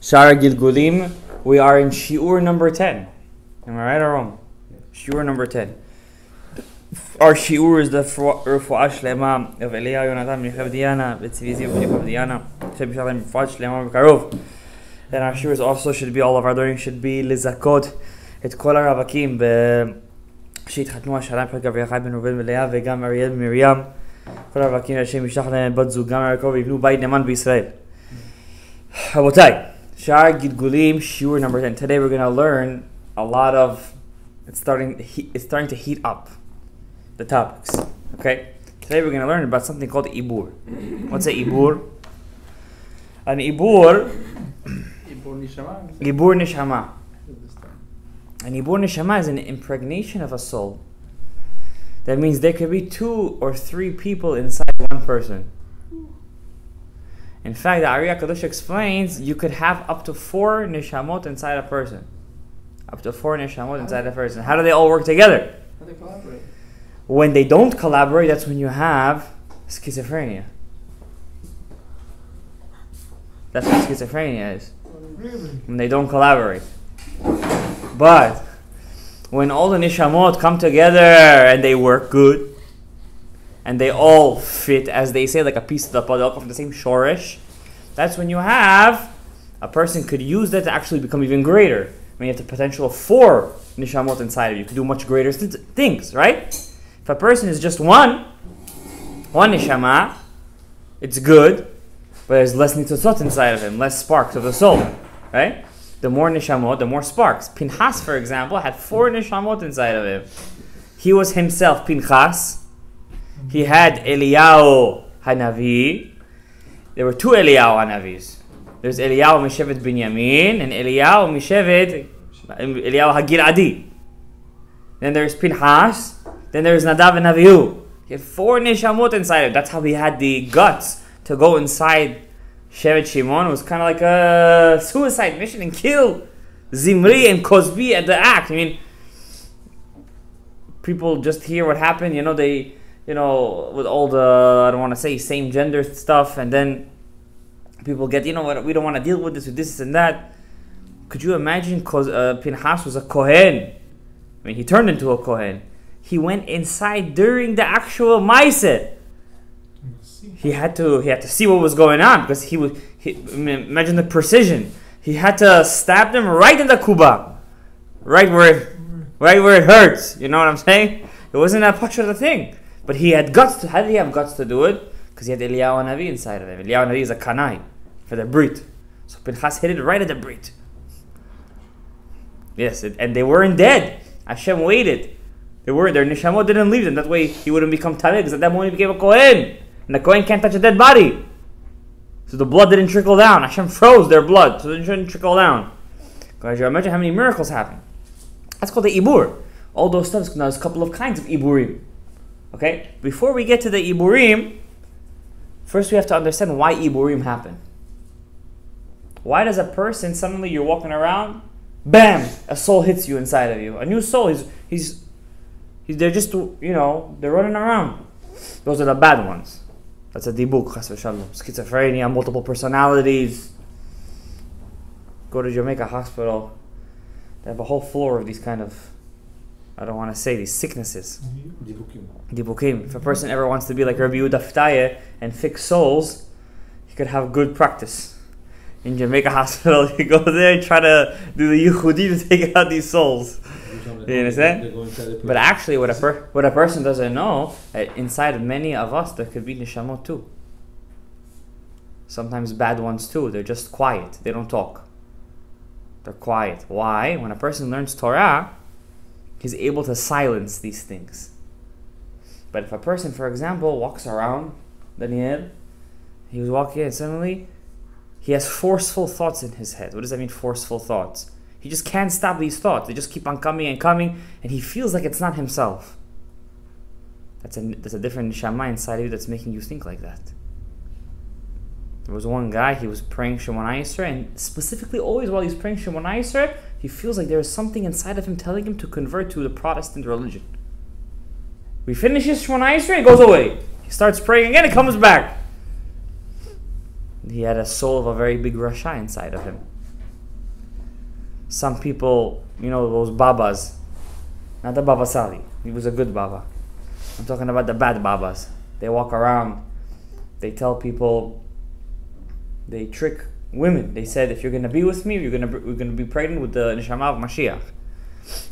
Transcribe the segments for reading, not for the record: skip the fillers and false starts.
Shara Gilgulim, we are in Shi'ur number 10. Am I right or wrong? Shi'ur number 10. Our Shi'ur is the Rufu'ah Shlema of Eliyahu Yonatan Michav Diana, B'tzivi Ziv Michav Diana, Sheb Shalem Rufu'ah Shlema B'karov. Then our Shi'urs also should be, all of our learning should be Lizakot, את כל הרווקים שהתחתנו השנה פרק אביחי בן ראובן ולאה וגם אריאל ומרים, כל הרווקים השם ישלח להם בת זוגם יעקב ויבנו בית נאמן בישראל. רבותיי, שער גלגולים, shiur number 10. Today we're going to learn a lot of, it's starting to heat up, the topics. Okay? Today we're going to learn about something called ibur. What's an ibur? An ibur nishama. An ibur neshama is an impregnation of a soul. That means there could be 2 or 3 people inside one person. In fact, the Ari HaKadosh explains you could have up to 4 neshamot inside a person. Up to 4 neshamot inside a person. How do they all work together? How do they collaborate? When they don't collaborate, that's when you have schizophrenia. That's what schizophrenia is. When they don't collaborate. But when all the nishamot come together and they work good, and they all fit, as they say, like a piece of the puzzle, from the same shorish, that's when you have, a person could use that to actually become even greater. I mean, you have the potential of 4 nishamot inside of you. You could do much greater things, right? If a person is just one nishama, it's good, but there's less nitzotzot inside of him, less sparks of the soul, right? The more nishamot, the more sparks. Pinchas, for example, had 4 nishamot inside of him. He was himself Pinchas. He had Eliyahu Hanavi. There were 2 Eliyahu Hanavis. There's Eliyahu Mishevet Binyamin and Eliyahu Mishevet Eliyahu Hagiladi. Then there's Pinchas. Then there's Nadav and Avihu. He had 4 nishamot inside him. That's how he had the guts to go inside Shevet Shimon. It was kind of like a suicide mission and kill Zimri and Kozbi at the act. I mean, people just hear what happened, they, with all the, I don't want to say same gender stuff, and then people get, what, we don't want to deal with this and that. Could you imagine Pinchas was a Kohen? I mean, he turned into a Kohen. He went inside during the actual Maaseh. He had to see what was going on, because imagine the precision. He had to stab them right in the kuba, right where it hurts. You know what I'm saying? It wasn't that much of the thing, but he had guts. How did he have guts to do it? Because he had Eliyahu Navi inside of him. Eliyahu Navi is a kanai for the brit, so Pinchas hit it right at the brit. Yes, and they weren't dead. Hashem waited. Their nishamot didn't leave them. That way he wouldn't become tamid, because at that moment he became a kohen. And the Kohen can't touch a dead body. So the blood didn't trickle down. Hashem froze their blood, so it didn't trickle down. Guys, you imagine how many miracles happen. That's called the ibur. All those stuff, now there's a couple of kinds of iburim. Okay? Before we get to the iburim, first we have to understand why iburim happen. Why does a person, suddenly you're walking around, bam, a soul hits you inside of you. A new soul, they're just, they're running around. Those are the bad ones. That's a dibuk, chas v'shalom. Schizophrenia, multiple personalities. Go to Jamaica Hospital. They have a whole floor of these kind of, I don't want to say, these sicknesses. Dibukim. If a person ever wants to be like Rabbi Yehuda Ftaya and fix souls, he could have good practice. In Jamaica Hospital, you go there and try to do the Yehudi to take out these souls. You understand? But actually, what a person doesn't know, inside of many of us, there could be neshamot too. Sometimes bad ones too. They're just quiet. They don't talk. They're quiet. Why? When a person learns Torah, he's able to silence these things. But if a person, for example, walks around, Daniel, he was walking and suddenly he has forceful thoughts in his head. What does that mean, forceful thoughts? He just can't stop these thoughts. They just keep on coming and coming, and he feels like it's not himself. That's a different neshama inside of you that's making you think like that. There was one guy, he was praying Shemoneh Esrei, and specifically always while he's praying Shemoneh Esrei, he feels like there is something inside of him telling him to convert to the Protestant religion. We finish his Shemoneh Esrei, it goes away. He starts praying again, it comes back. He had a soul of a very big Rasha inside of him. Some people, those babas. Not the Baba Sali. He was a good Baba. I'm talking about the bad Babas. They walk around. They tell people. They trick women. They said, if you're going to be with me, we're going to be pregnant with the Neshama of Mashiach.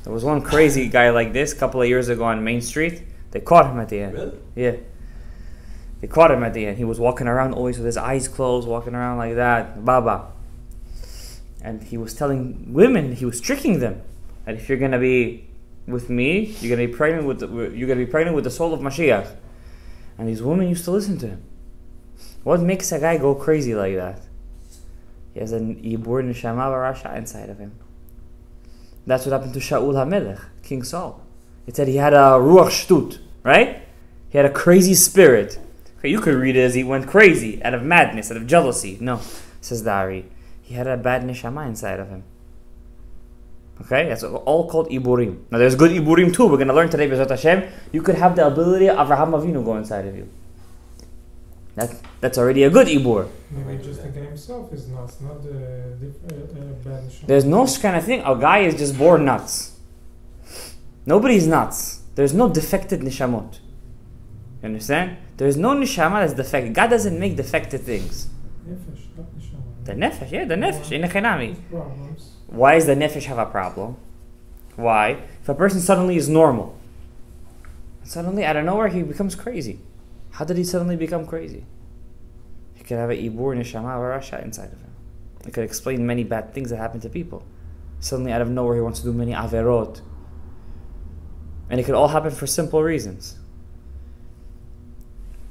There was one crazy guy like this a couple of years ago on Main Street. They caught him at the end. Really? Yeah. They caught him at the end. He was walking around always with his eyes closed, walking around like that. Baba. And he was telling women, he was tricking them, that if you're going to be with me, you're going to be pregnant with the soul of Mashiach. And these women used to listen to him. What makes a guy go crazy like that? He has an Ibur Neshama Rasha inside of him. That's what happened to Shaul HaMelech, King Saul. It said he had a Ruach Shtut, right? He had a crazy spirit. Okay, you could read it as he went crazy, out of madness, out of jealousy. No, says the Ari. He had a bad Neshama inside of him. Okay, that's all called Iburim. Now there's good Iburim too. We're going to learn today, B'ezrat Hashem. You could have the ability of Avraham Avinu go inside of you. That's already a good Ibur. Maybe just the guy himself is nuts, not the bad neshama. There's no kind of thing. A guy is just born nuts. Nobody's nuts. There's no defected neshamot. You understand? There's no neshama that's defected. God doesn't make defected things. Nefesh, not neshama. The nefesh, yeah, the nefesh. In Echinami. Problems. Why does the nefesh have a problem? Why? If a person suddenly is normal, suddenly out of nowhere he becomes crazy. How did he suddenly become crazy? He could have a ibur neshama rasha inside of him. It could explain many bad things that happen to people. Suddenly out of nowhere he wants to do many averot. And it could all happen for simple reasons.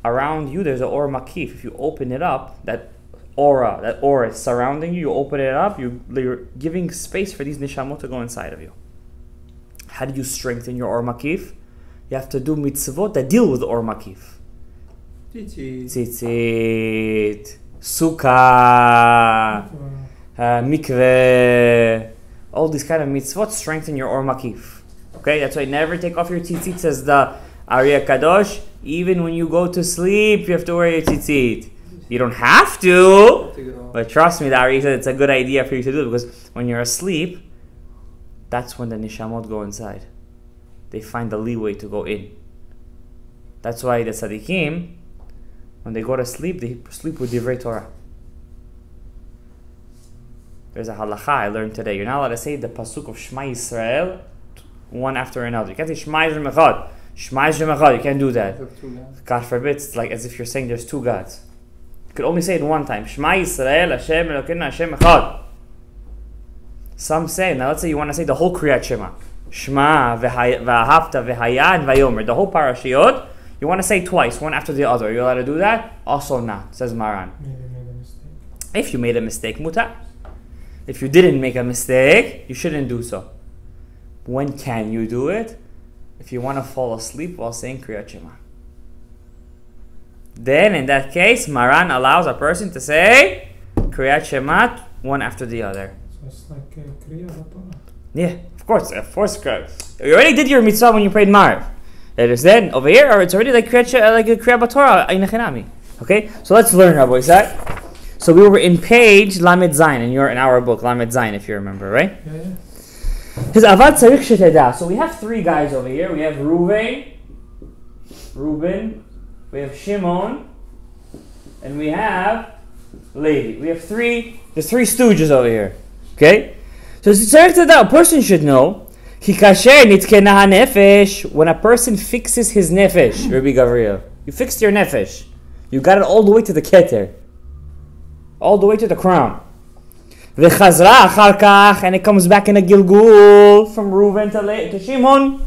Around you there's an or makif. If you open it up, that aura is surrounding you, you open it up, you're giving space for these nishamot to go inside of you. How do you strengthen your or makif? You have to do mitzvot that deal with or makif. Tzitzit, sukkah, mikveh, all these kind of mitzvot strengthen your or makif. Okay, that's why never take off your tzitzit, says the Ari Kadosh. Even when you go to sleep, you have to wear your tzitzit. You don't have to, but trust me, the Ari said it's a good idea for you to do it, because when you're asleep, that's when the nishamot go inside. They find the leeway to go in. That's why the tzaddikim, when they go to sleep, they sleep with divrei Torah. There's a halacha I learned today. You're not allowed to say the pasuk of Shema Yisrael one after another. You can't say Shema Yisrael Echad. Shema Yisrael Echad. You can't do that. God forbid. It's like as if you're saying there's two gods. You could only say it one time. Shema Yisrael Hashem Elokeinu Hashem Echad. Some say, now let's say you want to say the whole Kriyat Shema. Shema v'ahavta v'haya and v'yomer. The whole parashiyot. You want to say twice, one after the other. Are you allowed to do that? Also not, says Maran. Maybe made a mistake. If you made a mistake, mutar. If you didn't make a mistake, you shouldn't do so. When can you do it? If you want to fall asleep while saying Kriyat Shema. Then, in that case, Maran allows a person to say Kriyat Shema one after the other. So it's like Kriya Torah. Yeah, of course. You already did your mitzvah when you prayed Marv. It is then over here, or it's already like a Kriya Torah in Echinami. Okay, so let's learn, Rabbi Isaac. So we were in page Lamed Zayin in our book Lamed Zayin, if you remember, right? Yeah. His avad tzarich sheteda. So we have three guys over here. We have Reuben, we have Shimon, and we have Levi. We have three. There's three stooges over here. Okay. So tzarich sheteda, a person should know. When a person fixes his nefesh, Rabbi Gavriel, you fixed your nefesh. You got it all the way to the keter. All the way to the crown. And it comes back in a gilgul from Reuven to Shimon.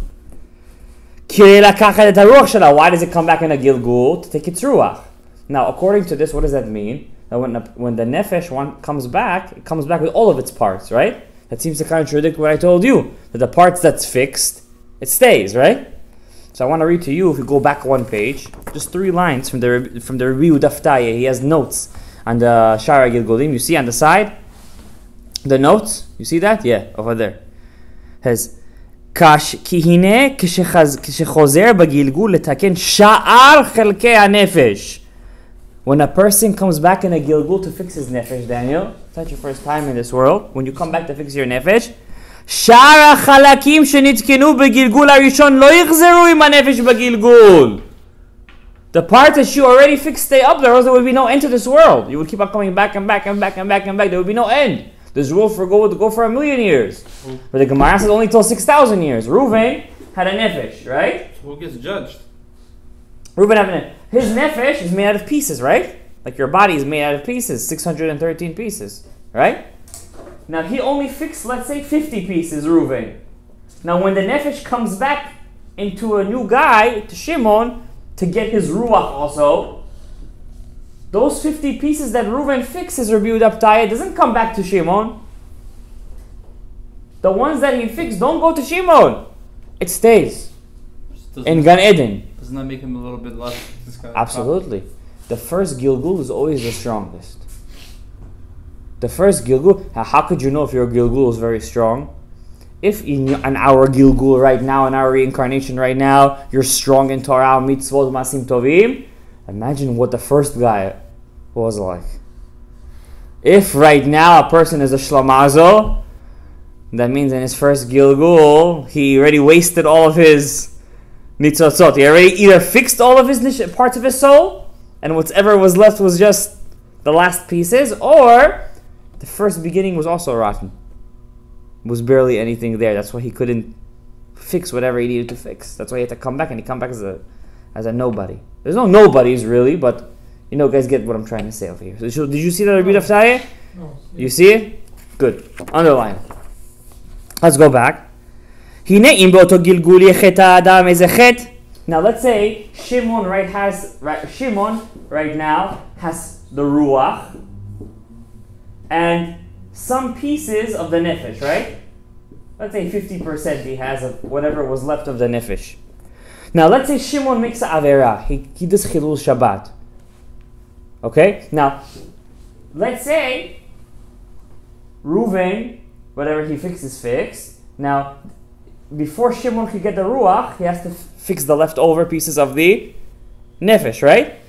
Why does it come back in a gilgul? To take its ruach. Now, according to this, what does that mean? That when the nefesh one comes back, it comes back with all of its parts, right? That seems to contradict what I told you. That the parts that's fixed, it stays, right? So I want to read to you, if you go back one page, just 3 lines from the review Daftaye. He has notes on the Shara Gilgulim. You see on the side? The notes? You see that? Yeah, over there. Has Kihine Kishechozer Bagilgul Letaken Sha'ar Chelkei HaNefesh. When a person comes back in a Gilgul to fix his nefesh, Daniel, That's your first time in this world. When you come back to fix your nefesh, שאר החלקים שנתקנו בגלגול הראשון לא יחזרו עם הנפש בגלגול. The parts that you already fixed stay up there, or there would be no end to this world. You would keep on coming back and back and back and back and back. There would be no end. This world would go for 1,000,000 years. But the Gemara says only till 6,000 years. Reuven had a nefesh, right? Who gets judged? Reuven had a nefesh. His nefesh is made out of pieces, right? Like your body is made out of pieces, 613 pieces, right? Now he only fixed, let's say, 50 pieces, Reuven. Now when the nefesh comes back into a new guy, to Shimon, to get his ruach also, those 50 pieces that Reuven fixes, Rabbi Yehuda Ptaya, doesn't come back to Shimon. The ones that he fixed don't go to Shimon. It stays in Gan Eden. Doesn't that make him a little bit less? Absolutely. The first Gilgul is always the strongest. The first Gilgul, how could you know if your Gilgul is very strong? If in our Gilgul right now, in our reincarnation right now, you're strong in Torah, mitzvot, masim tovim, imagine what the first guy was like. If right now a person is a shlamazo, that means in his first Gilgul, he already wasted all of his nitzotzot. He already either fixed all of his parts of his soul, and whatever was left was just the last pieces, or the first beginning was also rotten. Was barely anything there. That's why he couldn't fix whatever he needed to fix. That's why he had to come back, and he come back as a nobody. There's no nobodies really, but you know, guys get what I'm trying to say over here. So, did you see that Rabbi Yehuda? No. You see it? Good. Underline. Let's go back. Now let's say Shimon right now has the ruach and some pieces of the nefesh, right? Let's say 50% he has of whatever was left of the nefesh. Now let's say Shimon makes an avera. He does chilul Shabbat. Okay? Now, let's say Reuven, whatever he fixes, fixed. Now, before Shimon could get the ruach, he has to fix the leftover pieces of the nefesh, right?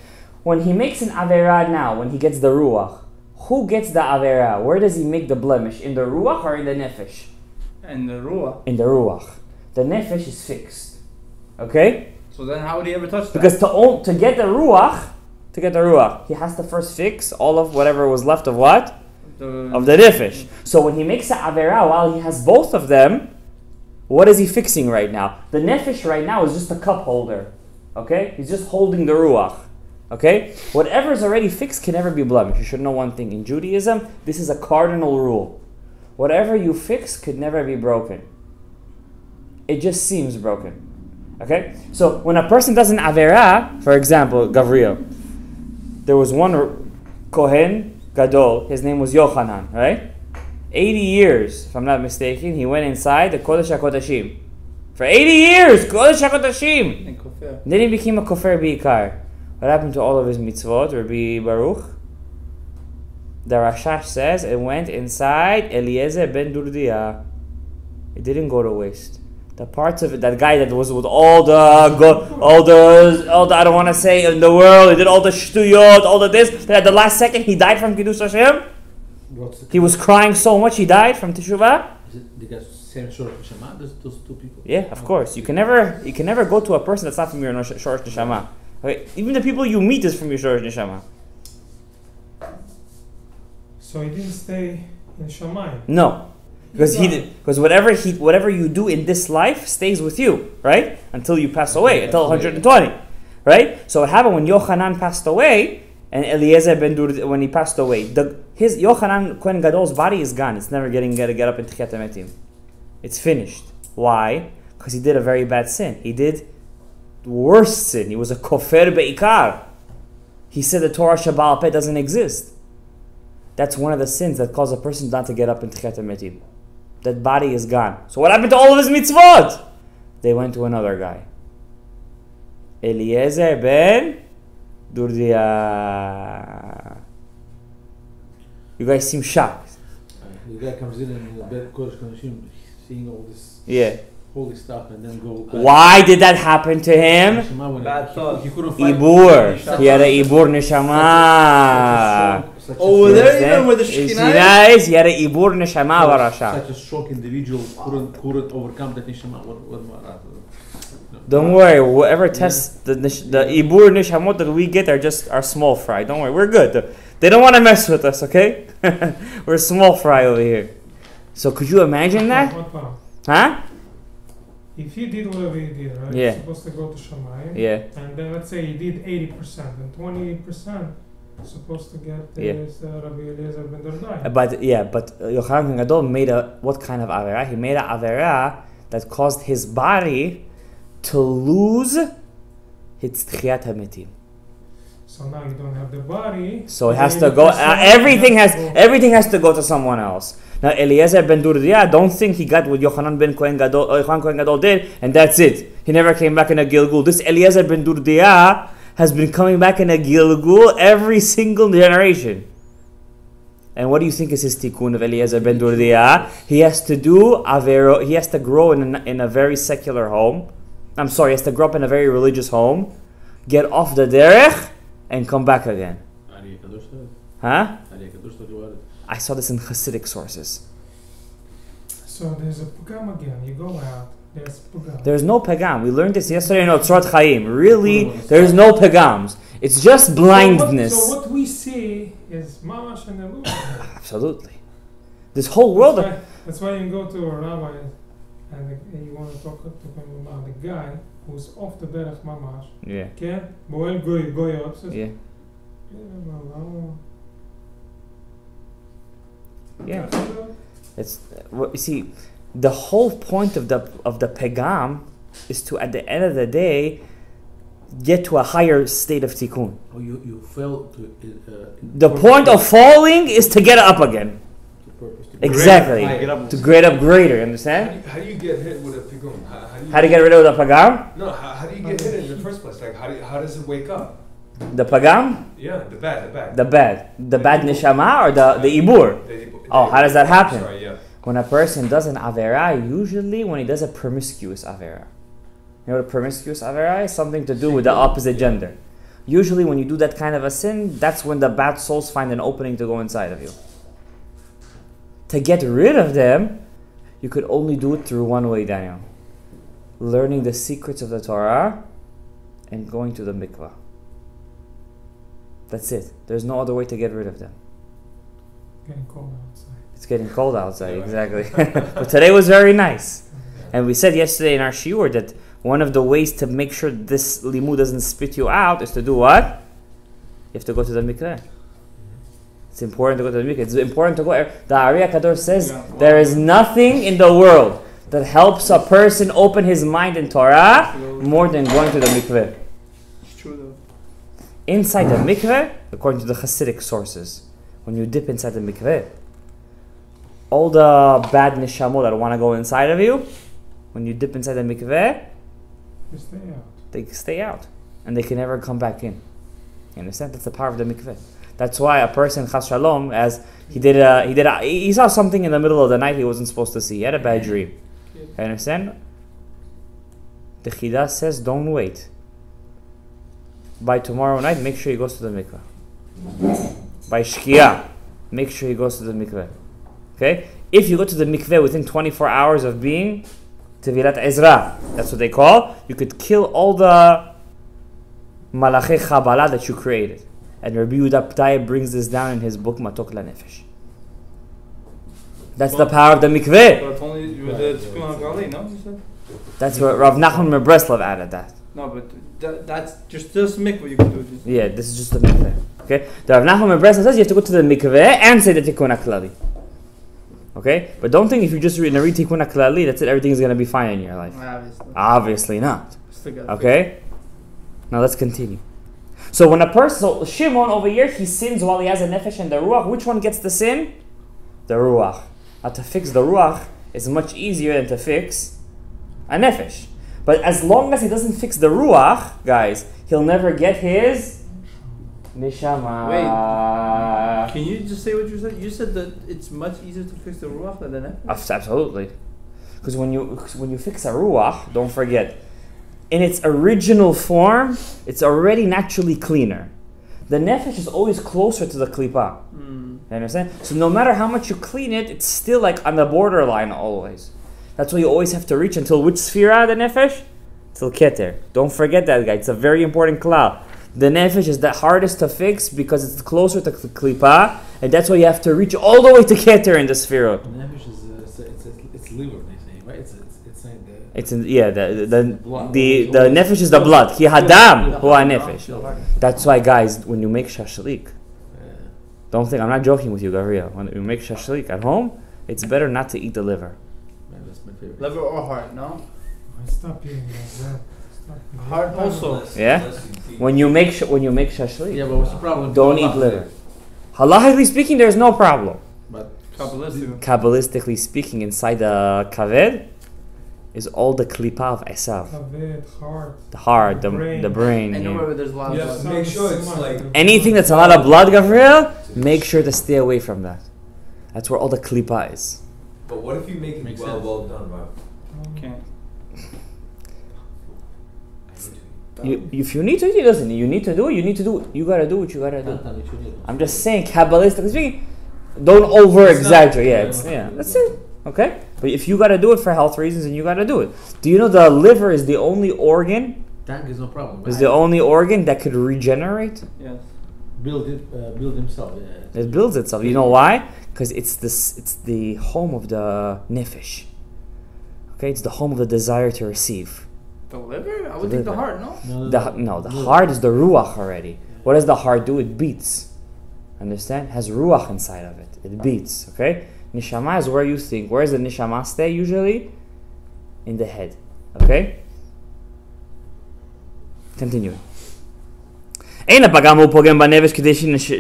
When he makes an avera now, when he gets the ruach, who gets the avera? Where does he make the blemish? In the ruach or in the nefesh? In the ruach. In the ruach. The nefesh is fixed. Okay? So then how would he ever touch that? Because to get the ruach, he has to first fix all of whatever was left of what? Of the nefesh. So when he makes the avera, while he has both of them, what is he fixing right now? The nefesh right now is just a cup holder. Okay? He's just holding the ruach. Okay? Whatever is already fixed can never be blemished. You should know one thing. In Judaism, this is a cardinal rule. Whatever you fix could never be broken. It just seems broken. Okay? So when a person does an avera, for example, Gavriel, there was one Kohen Gadol, his name was Yochanan, right? 80 years, if I'm not mistaken, he went inside the Kodesh HaKodashim. For 80 years, Kodesh HaKodashim! Then he became a Kofer B'ikar. What happened to all of his mitzvot, Rabbi Baruch? The Rashash says it went inside Eliezer ben Durdia. It didn't go to waste. The parts of it, that guy that was with all the I don't want to say in the world, he did all the shtuyot, all the this, then at the last second he died from Kiddush Hashem. He was crying so much he died from Teshuvah. Is it the same Shorosh Neshama? Those two people? Yeah, of course. You can never go to a person that's not from your Shorosh Neshama. Okay? Even the people you meet is from your Shorosh Neshama. So he didn't stay in Shamayim. No. Because whatever you do in this life stays with you, right? Until you pass away, until 120, right? So what happened when Yochanan passed away, and Eliezer ben Dur, when he passed away, his Yochanan Kohen Gadol's body is gone. It's never get up in Tchiyat HaMetim. It's finished. Why? Because he did a very bad sin. He did the worst sin. He was a kofer be'ikar. He said the Torah Shabbal Peh doesn't exist. That's one of the sins that cause a person not to get up in Tchiyat HaMetim. That body is gone. So what happened to all of his mitzvot? They went to another guy. Eliezer ben Durdia. You guys seem shocked. The guy comes in and the bed Kodesh Konashim, seeing all this holy stuff, and then go back. Why did that happen to him? Bad thought. He couldn't fight. Ibur. He had a Ibur Neshama. Over there, Understand? even where the You see Shekhinah that is? He had a ibur neshama varasha. Such a strong individual couldn't overcome that neshama. Don't worry, whatever tests the ibur neshamot that we get are small fry. Don't worry, we're good. They don't want to mess with us, okay? We're small fry over here. So could you imagine that? Huh? If he did whatever he did, right? Yeah. He's supposed to go to Shamayim. Yeah. And then let's say he did 80%, and 20% supposed to get this Rabbi Eliezer ben Dordai. But Yochanan Gadol made what kind of avera? He made an avera that caused his body to lose his tchiyat hametim. So now you don't have the body. So it has to go. Everything has to go to someone else. Now Eliezer ben Dordai, don't think he got what Yochanan ben Kohen Gadol did, and that's it. He never came back in a Gilgul. This Eliezer ben Dordai has been coming back in a Gilgul every single generation. And what do you think is his tikkun of Eliezer ben Dordai? He has to do avero. He has to grow in a very secular home. I'm sorry, he has to grow up in a very religious home, get off the derech, and come back again. Huh? I saw this in Hasidic sources. So there's a pugam again. You go out. There's pugam. There's no pagam. We learned this yesterday in Otzrot Chaim. Really, there's no pagams. It's just blindness. So what we see is mamash and eluah. Absolutely. This whole world. That's why you go to a rabbi and you want to talk to him about the guy who's off the derech mamash. Yeah. Okay? Boel goyot. Yeah. Yeah. It's you see, the whole point of the pagam is to, at the end of the day, get to a higher state of tikkun. Oh, you fell to. The point of falling is to get up again. Exactly. To grade up greater. Understand? How do you get hit with a pigum? How do you get rid of the pagam? No, how do you get hit in the first place? Like, how does it wake up? The pagam? Yeah, the bad. The bad neshama or the ibur? Oh, how does that happen? Sorry, yeah. When a person does an avera, usually when he does a promiscuous avera. You know what a promiscuous avera is? Something to do with the opposite gender. Usually when you do that kind of a sin, that's when the bad souls find an opening to go inside of you. To get rid of them, you could only do it through one way, Daniel. Learning the secrets of the Torah and going to the mikvah. That's it. There's no other way to get rid of them. Getting cold outside. It's getting cold outside, exactly. But today was very nice. And we said yesterday in our shiur that one of the ways to make sure this limud doesn't spit you out is to do what? You have to go to the mikveh. It's important to go to the mikveh. It's important to go. The Ari HaKadosh says there is nothing in the world that helps a person open his mind in Torah more than going to the mikveh. It's true though. Inside the mikveh, according to the Hasidic sources, when you dip inside the mikveh, all the bad neshamot that want to go inside of you, when you dip inside the mikveh, they stay out. And they can never come back in. You understand? That's the power of the mikveh. That's why a person, chas shalom, as he saw something in the middle of the night he wasn't supposed to see. He had a bad dream. You understand? The Chida says, don't wait. By tomorrow night, make sure he goes to the mikveh. By Shkia, make sure he goes to the mikveh. Okay? If you go to the mikveh within 24 hours of being Tevilat Ezra, that's what they call, you could kill all the Malachei Chabala that you created. And Rabbi Yehuda Ptaya brings this down in his book Matok LaNefesh. That's the power of the mikveh. But only with the Tikkun HaKlali, no? You said? That's what Rav Nachman Mebreslov added that. No, but that's just this mikveh you can do. Yeah, this is just the mikveh. Okay? The Rav Nachman Mebreslov says you have to go to the mikveh and say the Tikkun HaKlali. Okay? But don't think if you just read Tikkun HaKlali, that's it, everything is going to be fine in your life. Obviously not. Okay? Now let's continue. So when a person, so Shimon over here, he sins while he has a nefesh and the ruach. Which one gets the sin? The ruach. Now to fix the ruach is much easier than to fix a nefesh. But as long as he doesn't fix the ruach, guys, he'll never get his neshama. Wait, can you just say what you said? You said that it's much easier to fix the ruach than the nefesh? Absolutely. Because when you fix a ruach, don't forget, in its original form, it's already naturally cleaner. the nefesh is always closer to the klipa. You understand? So no matter how much you clean it, it's still like on the borderline always. That's why you always have to reach until which sphera the nefesh? Till keter. Don't forget that, guy. It's a very important klal. The nefesh is the hardest to fix because it's closer to klipa, and that's why you have to reach all the way to keter in the sphera. The nefesh is it's liver, they say, right? It's saying the. It's in, yeah, the nefesh is the blood. Ki hadam hu nefesh. That's why, guys, when you make shashlik, don't think I'm not joking with you, Gabriel. When you make shashlik at home, it's better not to eat the liver. Man, that's my favorite. Liver or heart, no? Stop eating that. Heart also. Yeah. When you make shashlik, Yeah, but what's the problem? don't eat liver. Halachically speaking, there's no problem. But Kabbalistically speaking, inside the kaved is all the klipa of Esav. Kaved, The heart, the brain. And yeah. where there's a lot You of have to blood. make sure it's like Anything that's a lot of blood, Gabriel, make sure to stay away from that. That's where all the klipa is. But what if you make it Makes well, sense. well done, Rob? Okay. If you need to, it doesn't. You need to do it. You need to do it. You gotta do what you gotta do. I'm just saying, Kabbalistically speaking, don't over exaggerate. That's it. Okay? But if you gotta do it for health reasons, then you gotta do it. Do you know the liver is the only organ? Tank is no problem. Is the only organ that could regenerate? Yes. Build himself. Yeah. It builds itself. You know why? Because it's the home of the nefesh. Okay, it's the home of the desire to receive. The liver? I would think the heart, no? The heart is the ruach already. What does the heart do? It beats. Understand? It has ruach inside of it. It beats. Okay? Neshama is where you think. Where does the neshama stay usually? In the head. Okay? Continue. אין הפגם הוא פוגם בנפש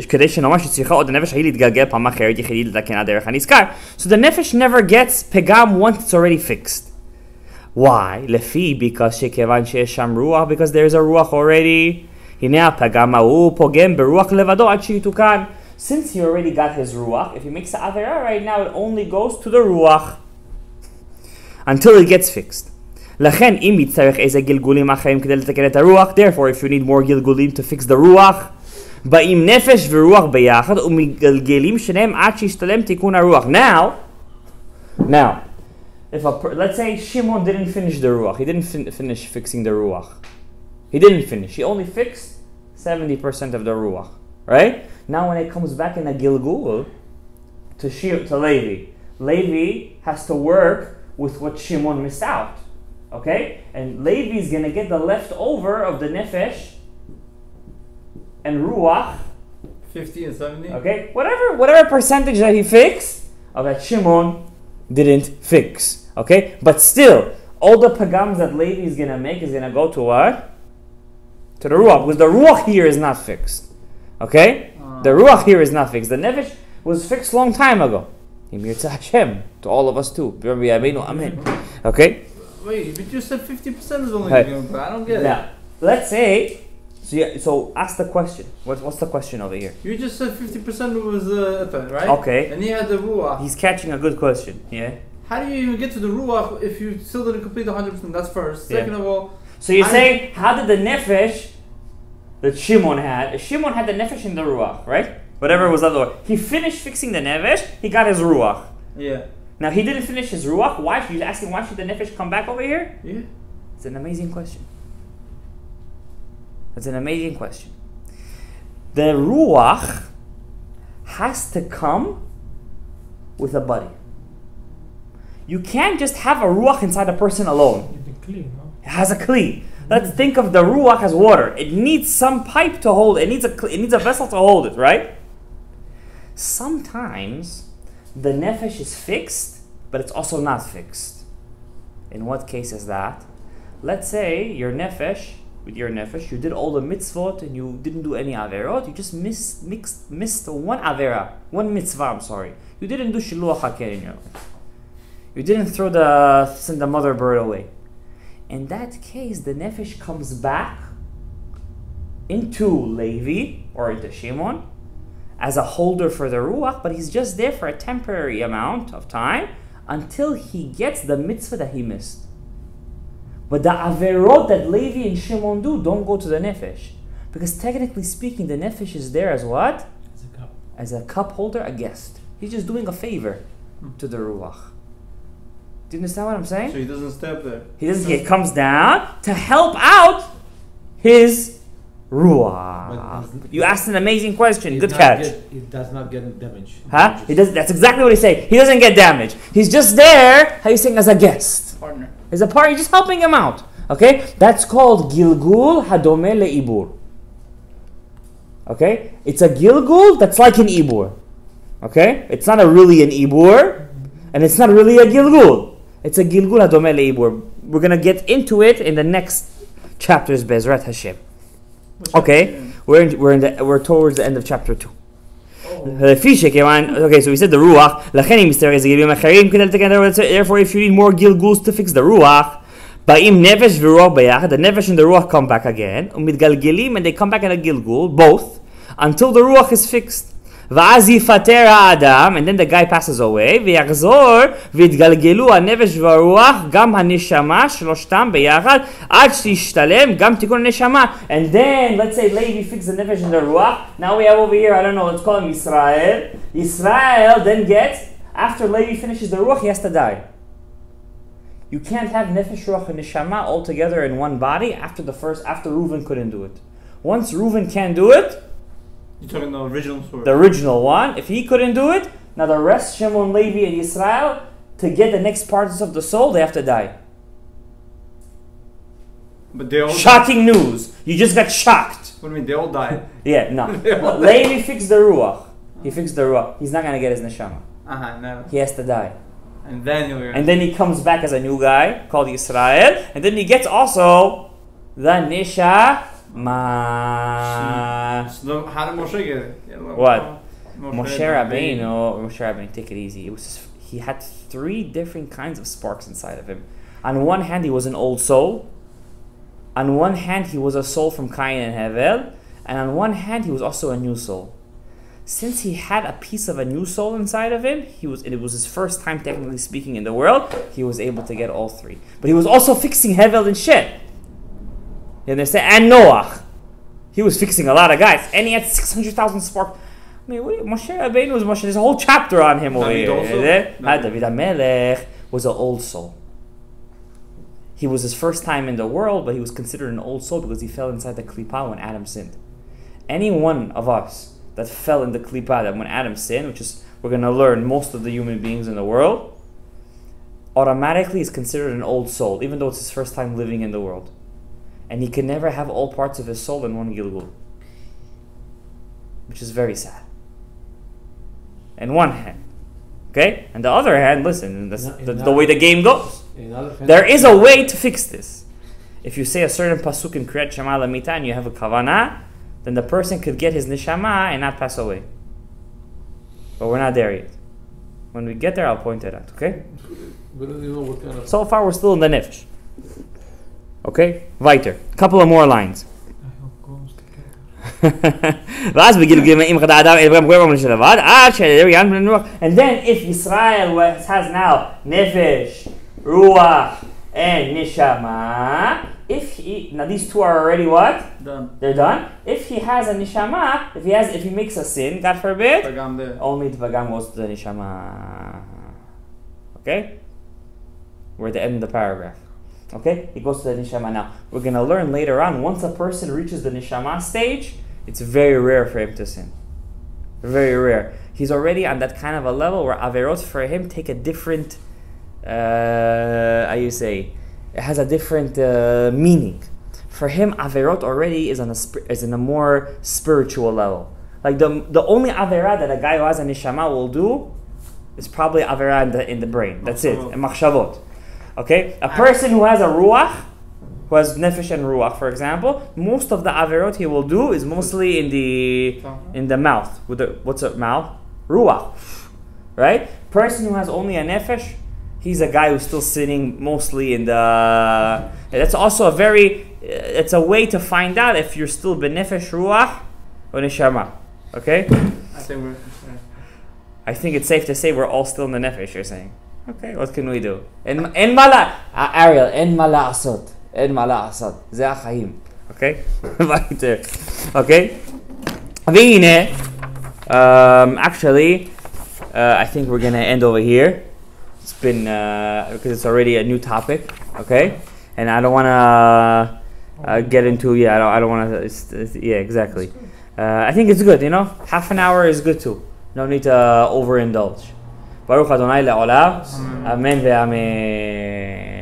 כדי שנאמר שצריכה עוד הנפש ההיא להתגלגל פעם אחרת יחידי לתקן הדרך הנזכר. So the nefesh never gets פגם once it's already fixed. Why? לפי, because שכיוון שיש שם רוח, because there is a רוח already. הנה הפגם הוא פוגם ברוח לבדו עד שיתוקן. Since he already got his ruach, if he makes the avera right now, it only goes to the ruach until it gets fixed. לכן, אם יצטרך איזה גלגולים אחרים כדי לתקן את הרוח, therefore, if you need more גלגולים to fix the רוח, באים נפש ורוח ביחד, ומגלגלים שניהם עד שישתלם תיקון הרוח. Now, if let's say Shimon didn't finish the ruach, he didn't finish fixing the ruach. He didn't finish. He only fixed 70% of the ruach, right? Now, when it comes back in a gilgul to Levi, Levi has to work with what Shimon missed out. Okay? And Levi is going to get the leftover of the nefesh and ruach. 50 and 70? Okay? Whatever percentage that he fixed, of that Shimon didn't fix. Okay? But still, all the pagams that Levi is going to make is going to go to what? To the ruach. Because the ruach here is not fixed. Okay? The ruach here is not fixed. The nefesh was fixed long time ago. Hashem, to all of us too. Amen. Okay? Wait, but you said 50% is only going to go. I don't get it. Now, let's say, so ask the question. What's the question over here? You just said 50% was right? Okay. And he had the ruach. He's catching a good question, yeah? How do you even get to the ruach if you still didn't complete 100%? That's first. Second of all... So you're saying, how did the nefesh that Shimon had the nefesh in the ruach, right? Whatever was other. He finished fixing the nefesh, he got his ruach. Yeah. Now he didn't finish his ruach. Why? You're asking why should the nefesh come back over here? Yeah. It's an amazing question. It's an amazing question. The ruach has to come with a body. You can't just have a ruach inside a person alone. It has a kli. Let's think of the ruach as water. It needs some pipe to hold it. It needs a vessel to hold it, right? Sometimes the nefesh is fixed, but it's also not fixed. In what case is that? Let's say with your nefesh, you did all the mitzvot and you didn't do any averot. You just missed one mitzvah, I'm sorry. You didn't do shiluach haker in your life. You didn't send the mother bird away. In that case, the nefesh comes back into Levi or into Shimon as a holder for the ruach, but he's just there for a temporary amount of time until he gets the mitzvah that he missed. But the averot that Levi and Shimon do don't go to the nefesh, Because technically speaking, the nefesh is there as what? It's a cup. As a cup holder, a guest. He's just doing a favor to the ruach. Do you understand what I'm saying? So he doesn't step there. He doesn't. He comes down to help out his ruach. You asked an amazing question. Good catch. He does not get damage. Huh? He does. That's exactly what he's saying. He doesn't get damaged. He's just there. How you saying as a guest? Partner. As a partner, just helping him out. Okay, that's called gilgul hadome leibur. Okay, it's a gilgul that's like an ibur. Okay, it's not really an ibur, and it's not really a gilgul. It's a gilgul hadome leibur. We're gonna get into it in the next chapters, Bezrat Hashem. Okay, we're towards the end of chapter 2. Okay, so we said the ruach. Therefore, if you need more gilguls to fix the ruach, the nefesh and the ruach come back again, and they come back in a gilgul, both, until the ruach is fixed. And then the guy passes away. And then, let's say Levi fixed the nefesh and the ruach. Now we have over here, I don't know, let's call him Israel. Israel then gets, after Levi finishes the ruach, he has to die. You can't have nefesh, ruach, and neshama all together in one body after Reuven couldn't do it. Once Reuven can't do it, You're talking the original story. the original one, if he couldn't do it, now the rest, Shimon, Levi, and Yisrael, to get the next parts of the soul, they have to die. But they all Shocking news. You just got shocked. What do you mean? They all died. Yeah, no. Levi fixed the ruach. He fixed the ruach. He's not going to get his neshama. No. He has to die. And then And then he comes back as a new guy called Yisrael, and then he gets also the neshama. So how did Moshe get it? What? Moshe Rabbeinu, take it easy. He had 3 different kinds of sparks inside of him. On one hand, he was an old soul. On one hand, he was a soul from Cain and Hevel. And on one hand, he was also a new soul. Since he had a piece of a new soul inside of him, it was his first time, technically speaking, in the world, he was able to get all 3. But he was also fixing Hevel and Shet. You understand? And Noach. He was fixing a lot of guys. And he had 600,000 sparks. I mean, Moshe Rabbeinu was Moshe. There's a whole chapter on him over here. David HaMelech was an old soul. He was his first time in the world, but he was considered an old soul because he fell inside the klippah when Adam sinned. Any one of us that fell in the klippah that when Adam sinned, which is, we're going to learn, most of the human beings in the world, automatically is considered an old soul, even though it's his first time living in the world. And he can never have all parts of his soul in one gilgul, which is very sad. In one hand, okay? And the other hand, listen, that's the way the game goes. There is a way to fix this. If you say a certain pasuk in Kriyat Shema Lamita and you have a kavanah, then the person could get his neshama and not pass away. But we're not there yet. When we get there, I'll point it out, okay? So far, we're still in the nefesh. Okay? Weiter. Couple of more lines. And then if Israel has now nefesh, ruach, and neshama, now these 2 are already what? Done. They're done. If he has a neshama, if he makes a sin, God forbid, only Tvagam goes to the neshama. Okay? We're at the end of the paragraph. Okay? He goes to the neshama now. We're going to learn later on, once a person reaches the neshama stage, it's very rare for him to sin. Very rare. He's already on that kind of a level where averot for him take a different, it has a different meaning. For him, averot already is in a more spiritual level. Like the only averah that a guy who has a neshama will do is probably averah in the brain. That's it. And machshavot. Okay? A person who has a ruach, who has nefesh and ruach, for example, most of the averot he will do is mostly in the mouth. What's a mouth? Ruach. Right? Person who has only a nefesh, he's a guy who's still sitting mostly in the... That's also it's a way to find out if you're still benefesh ruach or neshama. Okay? I think it's safe to say we're all still in the nefesh, you're saying. Okay, what can we do? Ariel, en mala asot. Ze achayim. Okay? Weiter. Okay? Vine. Actually, I think we're gonna end over here. It's been because it's already a new topic. Okay? And I don't wanna get into I don't wanna exactly. I think it's good, half an hour is good too. No need to overindulge. Baruch Adonai le'olam. Amen ve'amen.